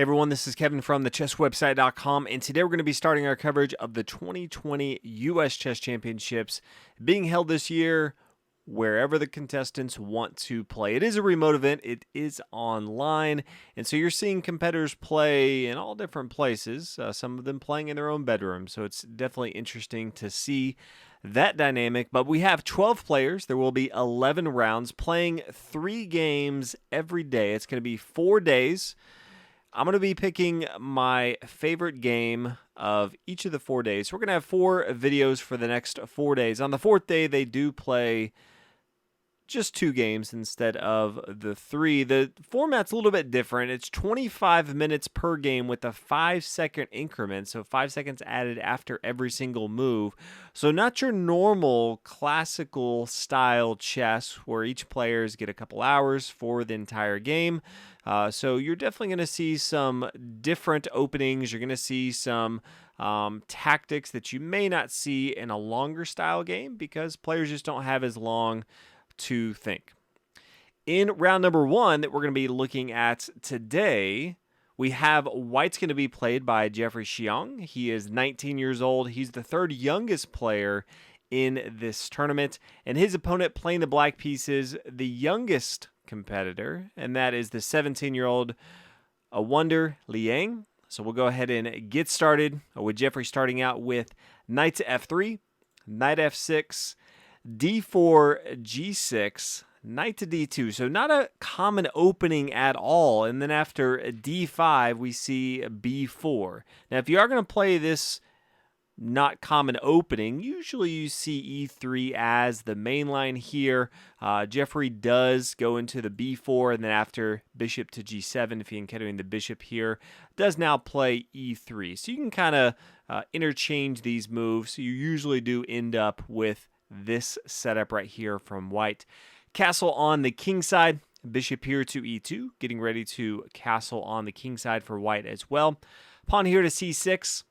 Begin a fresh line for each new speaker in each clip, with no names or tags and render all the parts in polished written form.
Hey everyone, this is Kevin from thechesswebsite.com, and today we're going to be starting our coverage of the 2020 U.S. Chess Championships being held this year wherever the contestants want to play. It is a remote event, it is online, and so you're seeing competitors play in all different places, some of them playing in their own bedroom, so it's definitely interesting to see that dynamic. But we have 12 players. There will be 11 rounds, playing 3 games every day. It's going to be 4 days. I'm going to be picking my favorite game of each of the 4 days. So we're going to have 4 videos for the next 4 days. On the 4th day, they do play just 2 games instead of the 3. The format's a little bit different. It's 25 minutes per game with a 5-second increment, so 5 seconds added after every single move. So not your normal classical style chess where each players get a couple hours for the entire game. So you're definitely going to see some different openings. You're going to see some tactics that you may not see in a longer style game because players just don't have as long to think. In round number 1 that we're going to be looking at today, we have White's going to be played by Jeffery Xiong. He is 19 years old. He's the 3rd youngest player in this tournament, and his opponent playing the black pieces, the youngest competitor, and that is the 17-year-old Awonder Liang. So we'll go ahead and get started with Jeffery starting out with knight to f3, knight f6, d4, g6, knight to d2. So not a common opening at all. And then after d5, we see b4. Now, if you are going to play this not common opening, usually you see e3 as the main line here. Jeffery does go into the b4, and then after bishop to g7, if you're encountering the bishop here, does now play e3. So you can kind of interchange these moves. So you usually do end up with this setup right here from White. Castle on the king side, bishop here to e2, getting ready to castle on the king side for White as well. Pawn here to c6,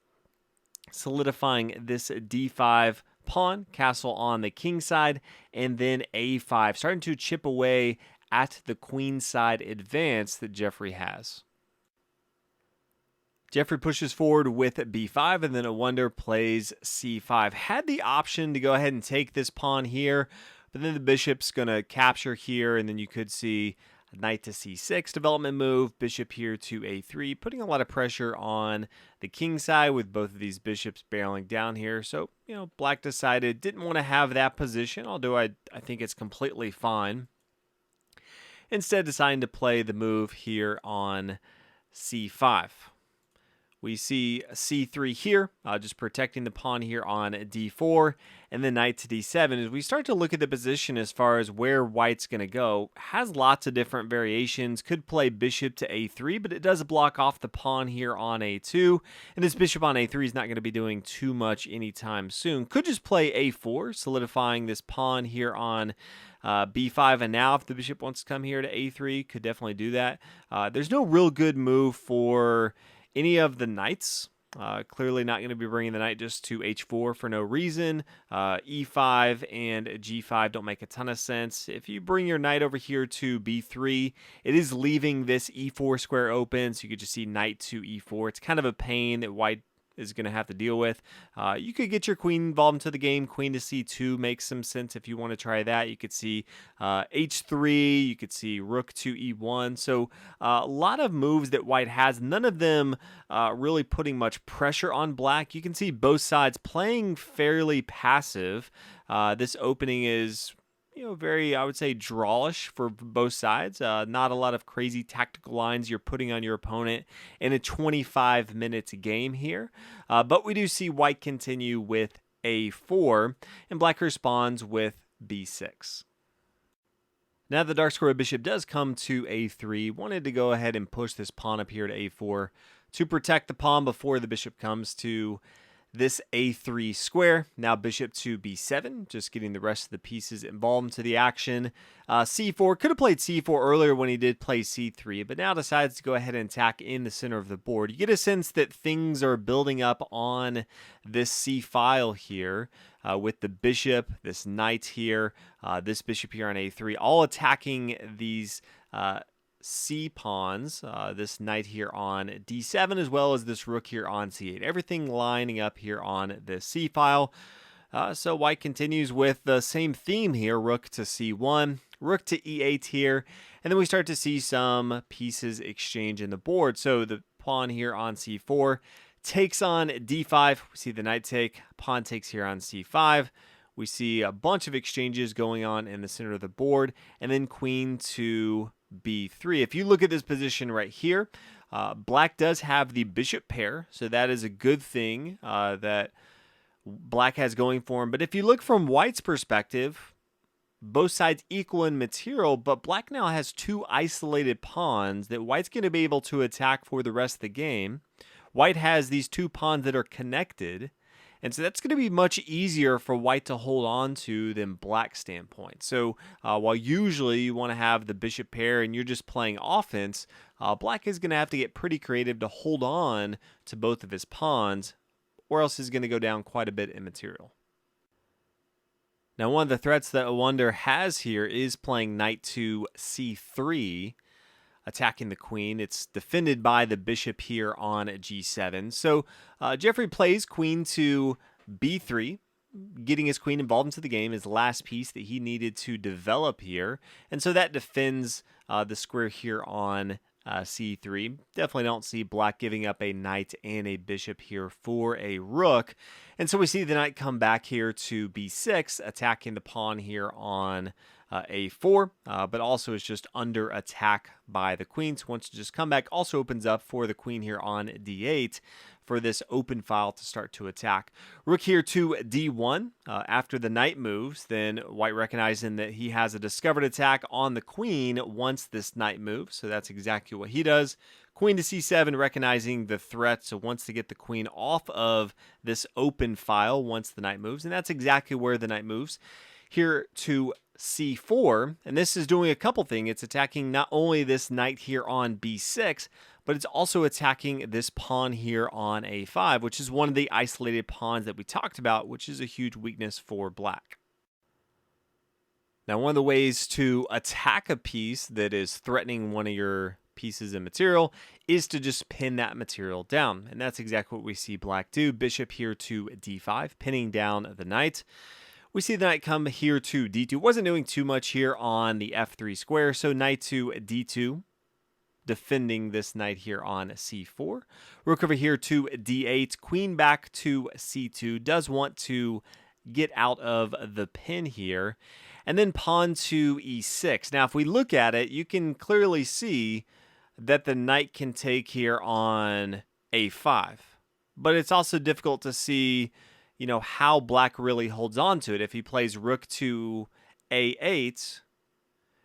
solidifying this d5 pawn, castle on the king side, and then a5, starting to chip away at the queen side advance that Jeffery has. Jeffery pushes forward with b5, and then Awonder plays c5. Had the option to go ahead and take this pawn here, but then the bishop's going to capture here, and then you could see knight to c6 development move, bishop here to a3, putting a lot of pressure on the king side with both of these bishops barreling down here. So, Black decided didn't want to have that position, although I think it's completely fine. Instead, deciding to play the move here on c5. We see c3 here, just protecting the pawn here on d4, and then knight to d7. As we start to look at the position as far as where White's going to go, has lots of different variations. Could play bishop to a3, but it does block off the pawn here on a2, and this bishop on a3 is not going to be doing too much anytime soon. Could just play a4, solidifying this pawn here on b5, and now if the bishop wants to come here to a3, could definitely do that. There's no real good move for any of the knights. Clearly not going to be bringing the knight just to h4 for no reason. e5 and g5 don't make a ton of sense. If you bring your knight over here to b3, it is leaving this e4 square open, so you could just see knight to e4. It's kind of a pain that White is going to have to deal with. You could get your queen involved into the game. Queen to c2 makes some sense if you want to try that. You could see h3. You could see rook to e1. So a lot of moves that White has. None of them really putting much pressure on Black. You can see both sides playing fairly passive. This opening is very, I would say, drawish for both sides. Not a lot of crazy tactical lines you're putting on your opponent in a 25-minute game here. But we do see White continue with a4, and Black responds with b6. Now the dark square bishop does come to a3. Wanted to go ahead and push this pawn up here to a4 to protect the pawn before the bishop comes to this a3 square. Now bishop to b7, just getting the rest of the pieces involved into the action. c4, could have played c4 earlier when he did play c3, but now decides to go ahead and attack in the center of the board. You get a sense that things are building up on this c file here with the bishop, this knight here, this bishop here on a3, all attacking these C pawns, this knight here on d7, as well as this rook here on c8. Everything lining up here on this c file. So white continues with the same theme here, rook to c1, rook to e8 here, and then we start to see some pieces exchange in the board. So the pawn here on c4 takes on d5. We see the knight take, pawn takes here on c5. We see a bunch of exchanges going on in the center of the board, and then queen to b3. If you look at this position right here, black does have the bishop pair, so that is a good thing that black has going for him. But if you look from white's perspective, both sides equal in material, but black now has two isolated pawns that white's going to be able to attack for the rest of the game. White has these two pawns that are connected, and so that's going to be much easier for white to hold on to than black's standpoint. So while usually you want to have the bishop pair and you're just playing offense, black is going to have to get pretty creative to hold on to both of his pawns, or else he's going to go down quite a bit in material. Now, one of the threats that Awonder has here is playing knight to c3, attacking the queen. It's defended by the bishop here on g7. So Jeffery plays queen to b3, getting his queen involved into the game, his last piece that he needed to develop here. And so that defends the square here on c3. Definitely don't see black giving up a knight and a bishop here for a rook. And so we see the knight come back here to b6, attacking the pawn here on a4, but also is just under attack by the queen. So once you just come back, also opens up for the queen here on d8 for this open file to start to attack. Rook here to d1. After the knight moves, then white recognizing that he has a discovered attack on the queen once this knight moves. So that's exactly what he does. Queen to c7, recognizing the threat, so wants to get the queen off of this open file once the knight moves, and that's exactly where the knight moves. Here to c4, and this is doing a couple things. It's attacking not only this knight here on b6, but it's also attacking this pawn here on a5, which is one of the isolated pawns that we talked about, which is a huge weakness for black. Now, one of the ways to attack a piece that is threatening one of your pieces of material is to just pin that material down, and that's exactly what we see black do. Bishop here to d5, pinning down the knight. We see the knight come here to d2. Wasn't doing too much here on the f3 square, so knight to d2, defending this knight here on c4. Rook over here to d8, queen back to c2, does want to get out of the pin here, and then pawn to e6. Now, if we look at it, you can clearly see that the knight can take here on a5, but it's also difficult to see, you know, how black really holds on to it. If he plays rook to a8,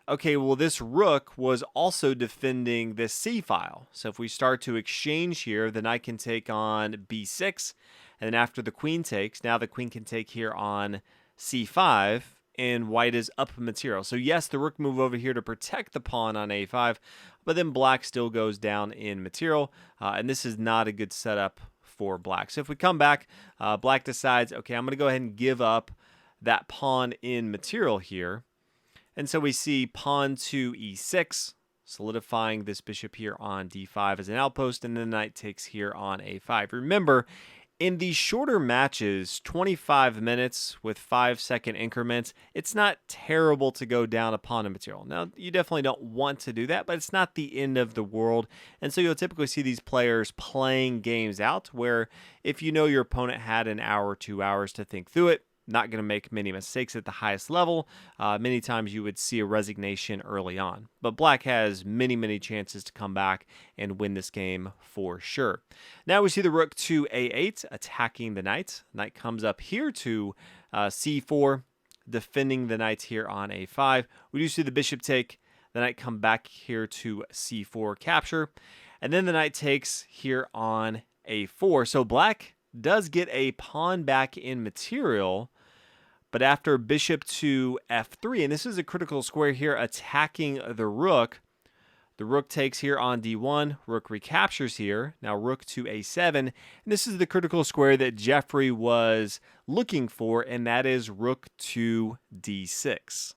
okay, well, this rook was also defending this c file. So if we start to exchange here, the knight can take on b6, and then after the queen takes, now the queen can take here on c5, and white is up material. So yes, the rook move over here to protect the pawn on a5, but then black still goes down in material, and this is not a good setup for black. So if we come back, black decides, okay, I'm going to go ahead and give up that pawn in material here. And so we see pawn to e6, solidifying this bishop here on d5 as an outpost, and then the knight takes here on a5. Remember, in these shorter matches, 25 minutes with 5-second increments, it's not terrible to go down a pawn in material. Now, you definitely don't want to do that, but it's not the end of the world. And so you'll typically see these players playing games out where if you know your opponent had an hour or 2 hours to think through it, not going to make many mistakes at the highest level. Many times you would see a resignation early on. But black has many, many chances to come back and win this game for sure. Now we see the rook to a8, attacking the knight. Knight comes up here to c4, defending the knight here on a5. We do see the bishop take. The knight come back here to c4, capture. And then the knight takes here on a4. So black does get a pawn back in material, but after bishop to f3, and this is a critical square here attacking the rook takes here on d1, rook recaptures here, now rook to a7, and this is the critical square that Jeffery was looking for, and that is rook to d6.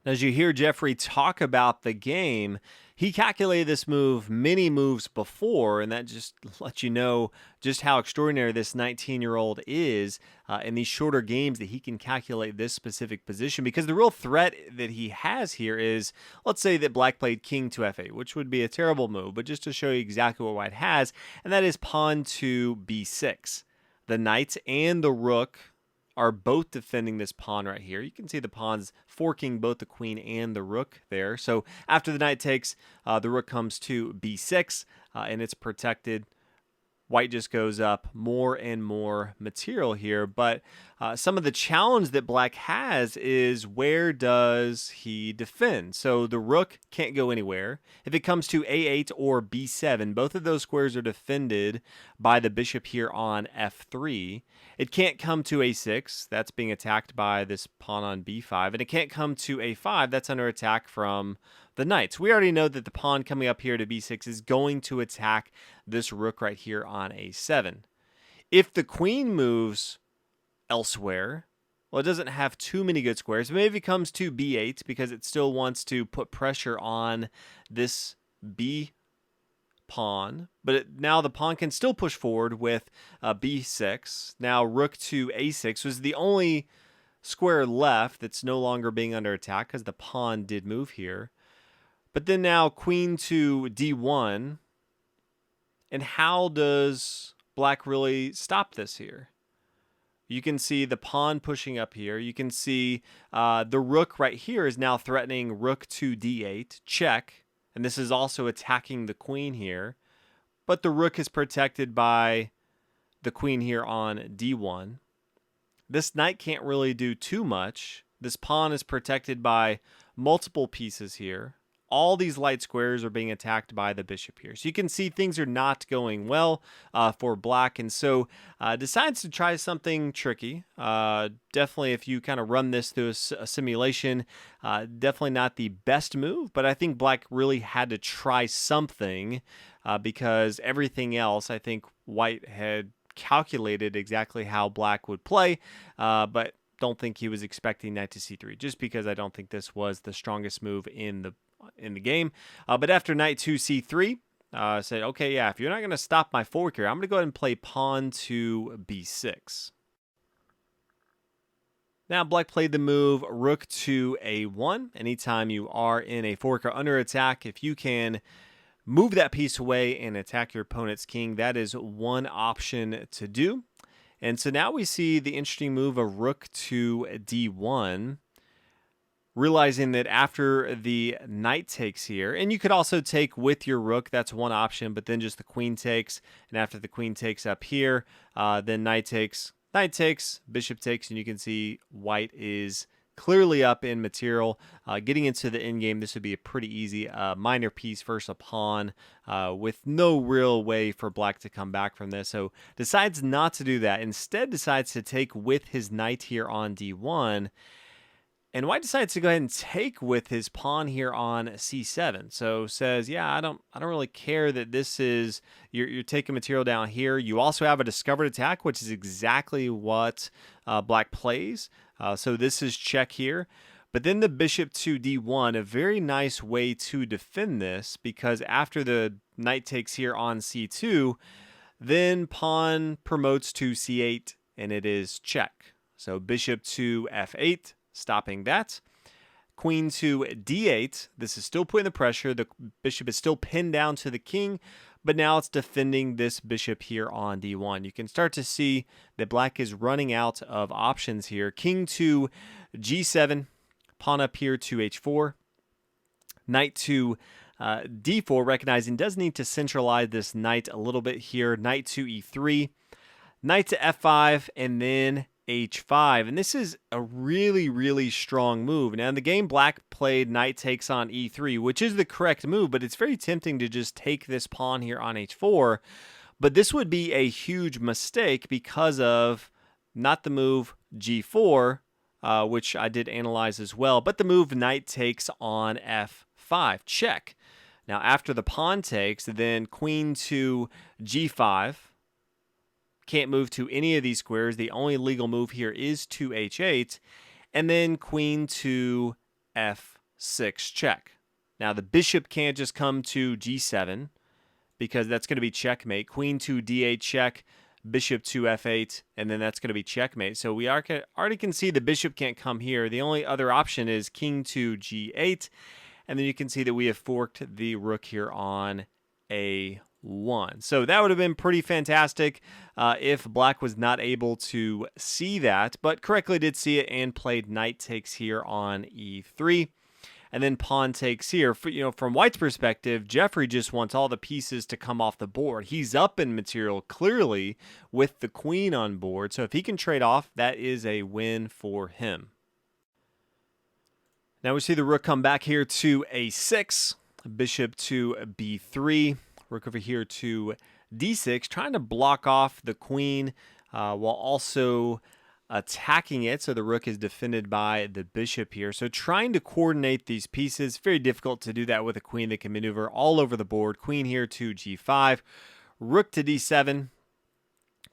As you hear Jeffery talk about the game, he calculated this move many moves before, and that just lets you know just how extraordinary this 19-year-old is in these shorter games that he can calculate this specific position. Because the real threat that he has here is, let's say that black played king to f8, which would be a terrible move, but just to show you exactly what white has, and that is pawn to b6. The knight and the rook are both defending this pawn right here. You can see the pawns forking both the queen and the rook there. So after the knight takes, the rook comes to b6, and it's protected. White just goes up more and more material here, but some of the challenge that black has is where does he defend? So the rook can't go anywhere. If it comes to a8 or b7, both of those squares are defended by the bishop here on f3. It can't come to a6, that's being attacked by this pawn on b5, and it can't come to a5, that's under attack from the knights. We already know that the pawn coming up here to b6 is going to attack this rook right here on a7. If the queen moves elsewhere, well, it doesn't have too many good squares. Maybe it comes to b8 because it still wants to put pressure on this b pawn, but now the pawn can still push forward with b6. Now rook to a6 was the only square left that's no longer being under attack because the pawn did move here. But then now queen to d1. And how does black really stop this here? You can see the pawn pushing up here. You can see the rook right here is now threatening rook to d8, check. And this is also attacking the queen here. But the rook is protected by the queen here on d1. This knight can't really do too much. This pawn is protected by multiple pieces here. All these light squares are being attacked by the bishop here. So you can see things are not going well for black. And so decides to try something tricky. Definitely if you kind of run this through a simulation, definitely not the best move. But I think black really had to try something because everything else, I think white had calculated exactly how black would play. But don't think he was expecting knight to c3, just because I don't think this was the strongest move in the game. But after knight to c3, said, okay, yeah, if you're not going to stop my fork here, I'm going to go ahead and play pawn to b6. Now black played the move rook to a1. Anytime you are in a fork or under attack, if you can move that piece away and attack your opponent's king, that is one option to do. And so now we see the interesting move of rook to d1. Realizing that after the knight takes here, and you could also take with your rook, that's one option, but then just the queen takes, and after the queen takes up here, then knight takes, bishop takes, and you can see white is clearly up in material. Getting into the endgame, this would be a pretty easy minor piece versus a pawn with no real way for black to come back from this. So decides not to do that. Instead decides to take with his knight here on d1. And white decides to go ahead and take with his pawn here on c7. So says, yeah, I don't really care that this is you're taking material down here. You also have a discovered attack, which is exactly what black plays. So this is check here. But then the bishop to d1, a very nice way to defend this, because after the knight takes here on c2, then pawn promotes to c8, and it is check. So bishop to f8. Stopping that. Queen to d8. This is still putting the pressure. The bishop is still pinned down to the king, but now it's defending this bishop here on d1. You can start to see that black is running out of options here. King to g7. Pawn up here to h4. Knight to d4, recognizing does need to centralize this knight a little bit here. Knight to e3. Knight to f5, and then h5, and this is a really, really strong move. Now in the game, black played knight takes on e3, which is the correct move, but it's very tempting to just take this pawn here on h4. But this would be a huge mistake because of not the move g4, which I did analyze as well, but the move knight takes on f5, check. Now after the pawn takes, then queen to g5. Can't move to any of these squares. The only legal move here is to h8. And then queen to f5. 6 check. Now the bishop can't just come to g7 because that's going to be checkmate. Queen to d8 check, bishop to f8, and then that's going to be checkmate. So we already can see the bishop can't come here. The only other option is king to g8, and then you can see that we have forked the rook here on a1. So that would have been pretty fantastic if black was not able to see that, but correctly did see it and played knight takes here on e3. And then pawn takes here. From white's perspective, Jeffery just wants all the pieces to come off the board. He's up in material clearly with the queen on board. So if he can trade off, that is a win for him. Now we see the rook come back here to a6, bishop to b3, rook over here to d6, trying to block off the queen while also attacking it, so the rook is defended by the bishop here. So trying to coordinate these pieces, very difficult to do that with a queen that can maneuver all over the board. Queen here to g5, rook to d7,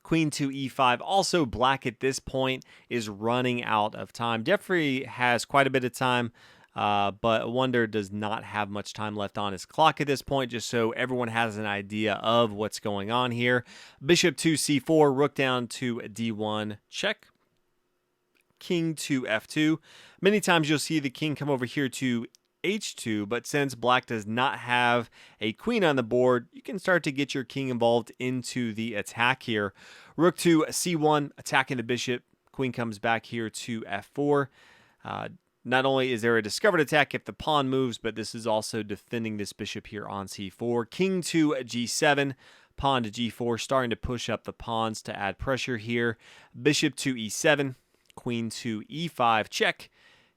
queen to e5. Also, black at this point is running out of time. Jeffery has quite a bit of time, but Awonder does not have much time left on his clock at this point, just so everyone has an idea of what's going on here. Bishop to c4, rook down to d1, check. King to f2. Many times you'll see the king come over here to h2, but since black does not have a queen on the board, you can start to get your king involved into the attack here. Rook to c1, attacking the bishop. Queen comes back here to f4. Not only is there a discovered attack if the pawn moves, but this is also defending this bishop here on c4. King to g7, pawn to g4, starting to push up the pawns to add pressure here. Bishop to e7, queen to e5, check.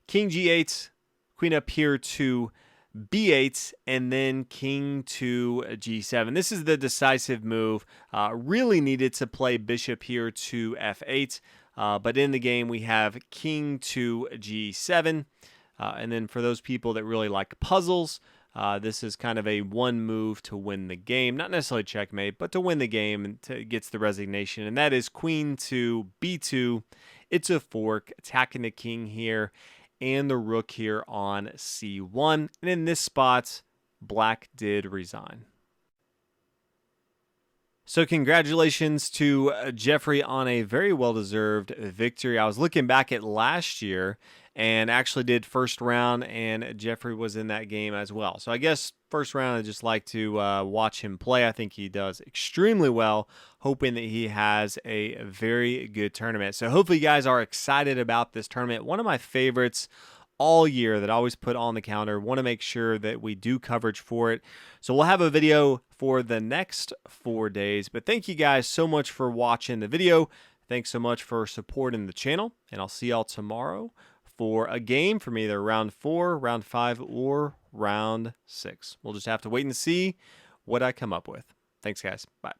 King g8, queen up here to b8, and then king to g7. This is the decisive move. Really needed to play bishop here to f8, but in the game we have king to g7. And then for those people that really like puzzles, this is kind of a one move to win the game. Not necessarily checkmate, but to win the game and gets the resignation. And that is queen to b2. It's a fork, attacking the king here and the rook here on c1. And in this spot, black did resign. So congratulations to Jeffery on a very well-deserved victory. I was looking back at last year and actually did first round, and Jeffery was in that game as well. So I guess first round, I just like to watch him play. I think he does extremely well, hoping that he has a very good tournament. So hopefully you guys are excited about this tournament. One of my favorites all year that I always put on the calendar. Want to make sure that we do coverage for it. So we'll have a video for the next 4 days. But thank you guys so much for watching the video. Thanks so much for supporting the channel. And I'll see y'all tomorrow for a game from either round 4, round 5, or round 6. We'll just have to wait and see what I come up with. Thanks, guys. Bye.